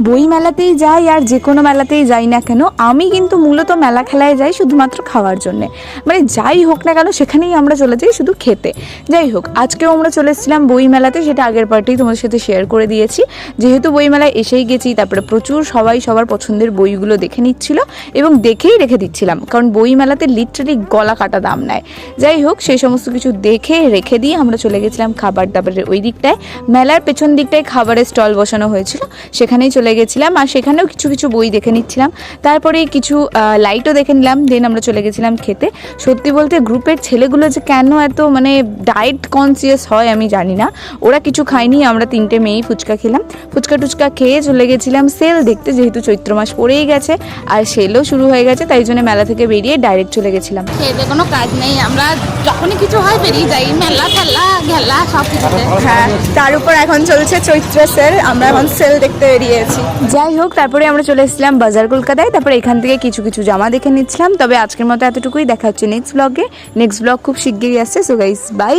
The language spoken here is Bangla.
বই মেলাতেই যাই আর যে কোনো মেলাতেই যাই না কেন, আমি কিন্তু মূলত মেলা খেলায় যাই শুধুমাত্র খাওয়ার জন্যে। মানে যাই হোক না কেন সেখানেই আমরা চলে যাই শুধু খেতে। যাই হোক, আজকেও আমরা চলে এসেছিলাম বই মেলাতে, সেটা আগের পার্টেই তোমাদের সাথে শেয়ার করে দিয়েছি। যেহেতু বই মেলায় এসেই গেছি, তারপরে প্রচুর সবাই সবার পছন্দের বইগুলো দেখে নিচ্ছিল এবং দেখেই রেখে দিচ্ছিলাম, কারণ বই মেলাতে লিটারালি গলা কাটা দাম নেয়। যাই হোক, সেই সমস্ত কিছু দেখে রেখে দিয়ে আমরা চলে গেছিলাম খাবার দাবারের ওই দিকটায়। মেলার পেছন দিকটায় খাবারের স্টল বসানো হয়েছিল, সেখানেই চলে গেছিলাম আর সেখানেও কিছু কিছু বই দেখে নিচ্ছিলাম। তারপরে কিছু লাইটও দেখে নিলাম, দেন আমরা চলে গেছিলাম খেতে। সত্যি বলতে গ্রুপের ছেলেগুলো যে কেন এত মানে ডায়েট কনসিয়াস হয় আমি জানি না। ওরা কিছু খায়নি, আমরা তিনটে মেয়েই ফুচকা খেলাম। ফুচকা টুচকা খেয়ে চলে গেছিলাম সেল দেখতে, যেহেতু চৈত্র মাস পড়েই গেছে আর সেলও শুরু হয়ে গেছে, তাই জন্য মেলা থেকে বেরিয়ে ডাইরেক্ট চলে গেছিলাম। খেতে কোনো কাজ নেই, আমরা যখনই কিছু হয় বেরিয়ে যাই, মেলা খেলা ঘেলা সব কিছুতে। হ্যাঁ, তার উপর এখন চলছে চৈত্র সেল, আমরা এখন সেল দেখতে বেরিয়েছি। যাই হোক, তারপরে আমরা চলে এসেছিলাম বাজার কলকাতায়। তারপরে এখান থেকে কিছু কিছু জামা দেখে নিচ্ছিলাম। তবে আজকের মতো এতটুকুই, দেখা হচ্ছে নেক্সট ব্লগে। নেক্সট ব্লগ খুব শিগগিরই আসছে। So guys, by.